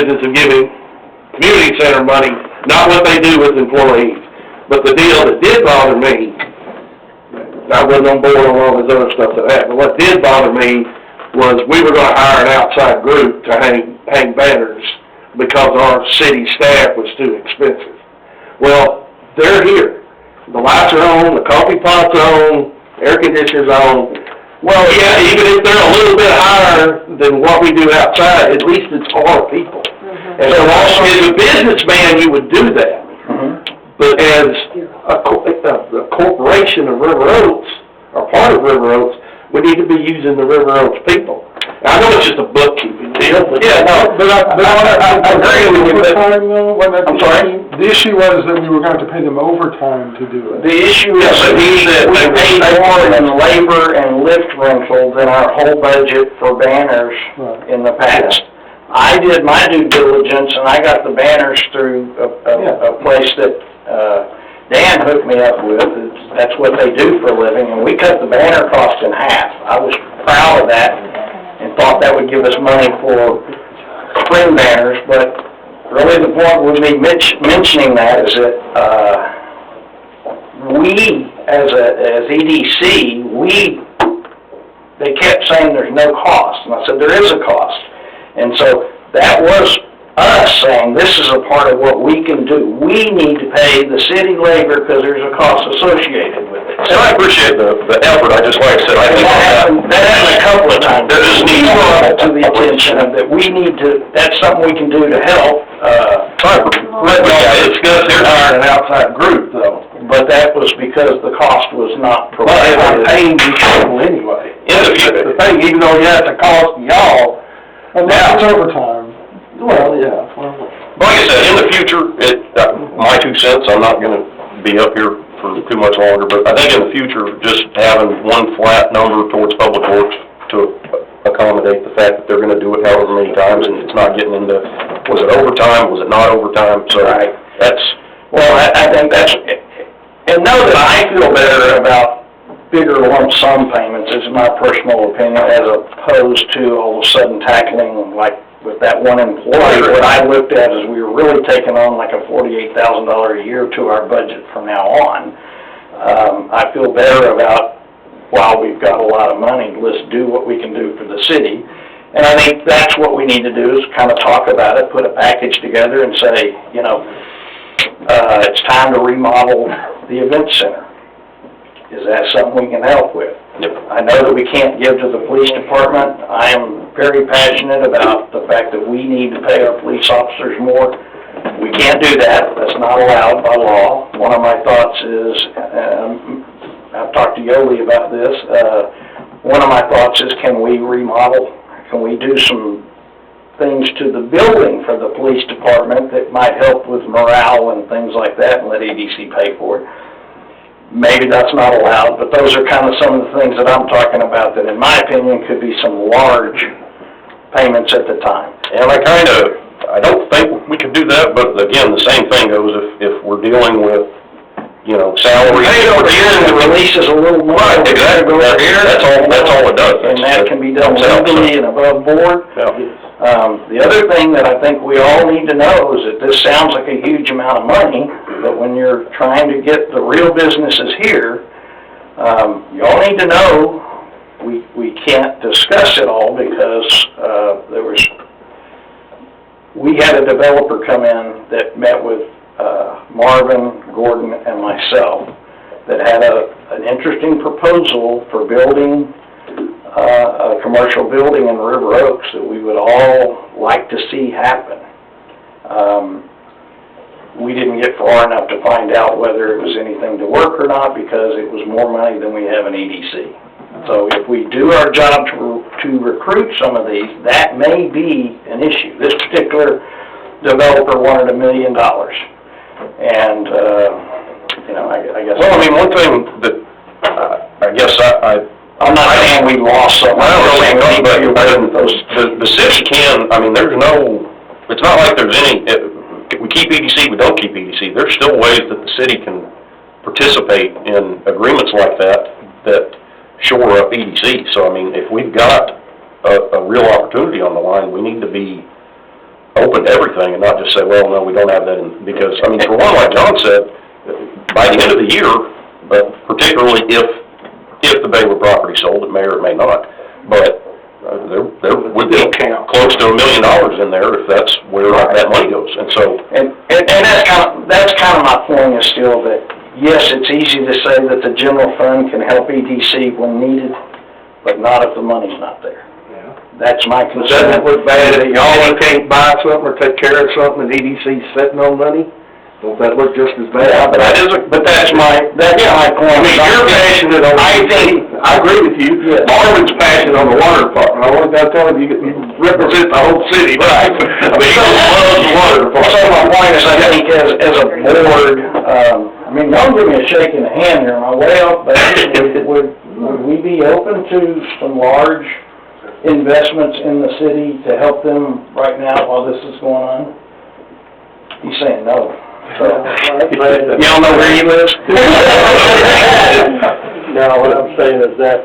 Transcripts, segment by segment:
business of giving community center money, not what they do with employees. But the deal that did bother me, I wasn't on board on all this other stuff that happened, but what did bother me was we were gonna hire an outside group to hang banners because our city staff was too expensive. Well, they're here. The lights are on, the coffee pot's on, air conditioner's on. Well, yeah, even if they're a little bit higher than what we do outside, at least it's our people. And so also as a businessman, you would do that. But as a corporation of River Oaks, or part of River Oaks, we need to be using the River Oaks people. I know it's just a bookkeeping deal, but yeah, no, but I agree with you. Overtime, though, I'm sorry? The issue was that we were going to pay them overtime to do it. The issue is that we paid more in labor and lift rental than our whole budget for banners in the past. I did my due diligence, and I got the banners through a place that Dan hooked me up with. That's what they do for a living, and we cut the banner cost in half. I was proud of that and thought that would give us money for spring banners, but really the point with me mentioning that is that we, as EDC, they kept saying there's no cost, and I said there is a cost. And so that was us saying this is a part of what we can do. We need to pay the city labor because there's a cost associated with it. And I appreciate the effort. I just, like I said, I think that happened a couple of times. There just needs to the attention of that we need to, that's something we can do to help. Discuss their hiring an outside group, though. But that was because the cost was not provided. Well, they're paying these people anyway. The thing, even though, yeah, it's a cost to y'all, And that's overtime. well, yeah. like I said, in the future, my 2 cents, I'm not going to be up here for too much longer, but I think in the future, just having one flat number towards Public Works to accommodate the fact that they're going to do it however many times, and it's not getting into, was it overtime, was it not overtime? So that's... Well, I think that's... And know that I feel better about bigger lump sum payments, is my personal opinion, as opposed to all of a sudden tackling, like with that one employee. What I looked at is we were really taking on like a $48,000 a year to our budget from now on. I feel better about, while we've got a lot of money, let's do what we can do for the city. And I think that's what we need to do, is kind of talk about it, put a package together and say, you know, it's time to remodel the event center. Is that something we can help with? Yep. I know that we can't give to the police department. I am very passionate about the fact that we need to pay our police officers more. We can't do that. That's not allowed by law. One of my thoughts is, I've talked to Yoli about this, one of my thoughts is, can we remodel? Can we do some things to the building for the police department that might help with morale and things like that, and let EDC pay for it? Maybe that's not allowed, but those are kind of some of the things that I'm talking about that, in my opinion, could be some large payments at the time. And I don't think we could do that, but again, the same thing goes if we're dealing with, you know, salaries. Hey, over here, the release is a little more. Right, exactly. That's all it does. And that can be done legally and above board. Yeah. The other thing that I think we all need to know is that this sounds like a huge amount of money, but when you're trying to get the real businesses here, you all need to know we can't discuss it all because we had a developer come in that met with Marvin, Gordon, and myself that had an interesting proposal for building a commercial building in River Oaks that we would all like to see happen. We didn't get far enough to find out whether it was anything to work or not because it was more money than we have in EDC. So if we do our job to recruit some of these, that may be an issue. This particular developer wanted $1 million. And, you know, I guess... Well, I mean, one thing that I guess I'm not saying we lost something. The city can, I mean, it's not like there's any, we keep EDC, we don't keep EDC. There's still ways that the city can participate in agreements like that shore up EDC. So, I mean, if we've got a real opportunity on the line, we need to be open open to everything and not just say, well, no, we don't have that in, because, I mean, for one, like John said, by the end of the year, but particularly if the Baylor property sold, it may or it may not, but there would be close to $1 million in there if that's where that money goes, and so. And that's kind of my point is still that, yes, it's easy to say that the general fund can help EDC when needed, but not if the money's not there. That's my concern. Doesn't it look bad that y'all can't buy something or take care of something and EDC's sitting on money? Don't that look just as bad? Yeah, but that's my point. I mean, you're passionate on, I agree with you. Yes. Marvin's passionate on the water department. I want to tell him, you represent the whole city, right? I mean, he loves the water department. So my point is, I think as a board, I mean, don't give me a shake in the hand here, am I way off base? Would we be open to some large investments in the city to help them right now while this is going on? He's saying no. So, y'all know where he lives? No, what I'm saying is that,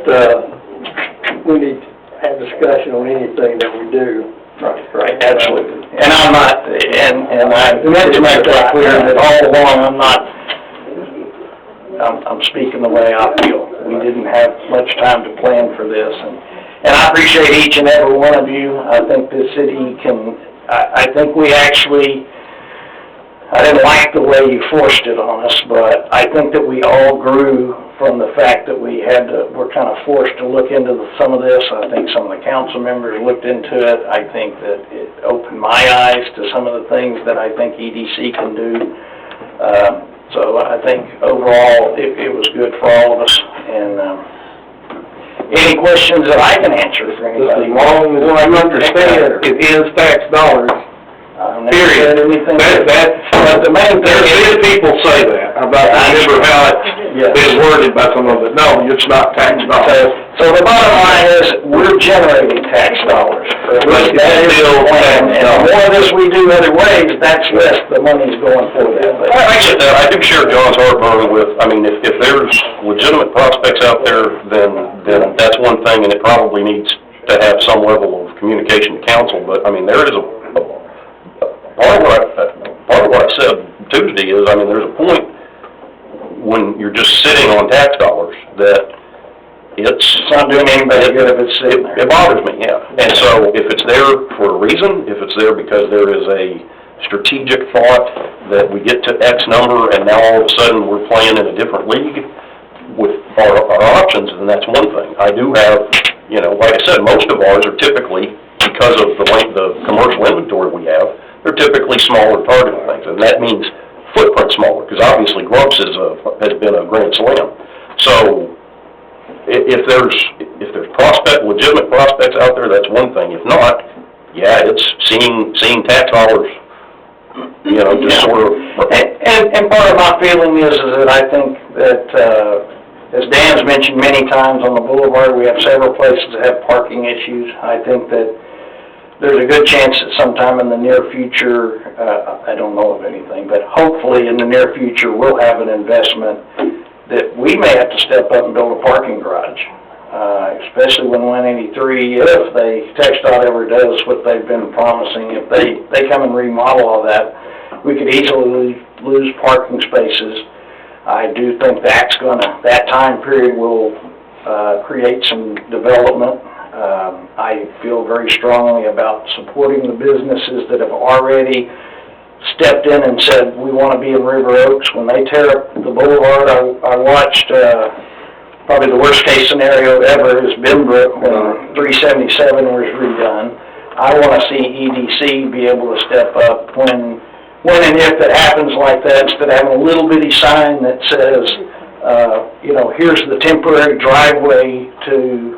we need to have discussion on anything that we do. Right, absolutely. And I'm not, and I meant to make that clear that all along I'm speaking the way I feel. We didn't have much time to plan for this, and I appreciate each and every one of you. I think the city can, I think we actually, I didn't like the way you forced it on us, but I think that we all grew from the fact that we're kind of forced to look into some of this. I think some of the council members looked into it. I think that it opened my eyes to some of the things that I think EDC can do. So I think overall it was good for all of us. And any questions that I can answer for anybody? As long as I understand, it is tax dollars. Period. But the main thing There's people say that, I'm about to remember how it's been worded by some of it. No, it's not tax dollars. So the bottom line is, we're generating tax dollars. But That is still the plan. tax And the dollars. more of this we do other ways, that's less the money's going for that. But I get that, I do share John's heartburn with, I mean, if there's legitimate prospects out there, then that's one thing, and it probably needs to have some level of communication to council, but, I mean, there is part of what I said Tuesday is, I mean, there's a point when you're just sitting on tax dollars that it's not doing anybody good if it's sitting there. It bothers me, yeah. And so if it's there for a reason, if it's there because there is a strategic thought that we get to X number and now all of a sudden we're playing in a different league with our options, then that's one thing. I do have, you know, like I said, most of ours are typically, because of the commercial inventory we have, they're typically smaller targeted things, and that means footprint smaller, because obviously Grumps has been a grand slam. So if there's legitimate prospects out there, that's one thing. If not, yeah, it's seeing tax dollars, you know, just sort of. And part of my feeling is that I think that, as Dan's mentioned many times on the boulevard, we have several places that have parking issues. I think that there's a good chance that sometime in the near future, I don't know of anything, but hopefully in the near future, we'll have an investment that we may have to step up and build a parking garage, especially when 183, if TxDOT ever does what they've been promising, if they come and remodel all that, we could easily lose parking spaces. I do think that time period will create some development. I feel very strongly about supporting the businesses that have already stepped in and said, we want to be in River Oaks. When they tear up the boulevard, I watched probably the worst case scenario ever is Benbrook when 377 was redone. I want to see EDC be able to step up when and if it happens like that, instead of having a little bitty sign that says, you know, here's the temporary driveway to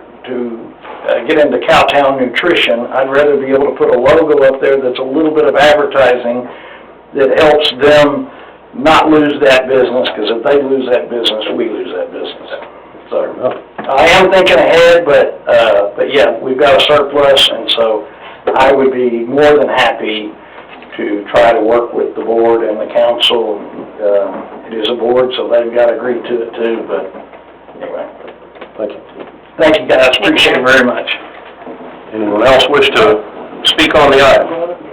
get into Cowtown Nutrition. I'd rather be able to put a logo up there that's a little bit of advertising that helps them not lose that business, because if they lose that business, we lose that business. So I am thinking ahead, but yeah, we've got a surplus, and so I would be more than happy to try to work with the board and the council. It is a board, so they've got to agree to it too, but anyway. Thank you. Thank you, guys. Appreciate it very much. Anyone else wish to speak on the item?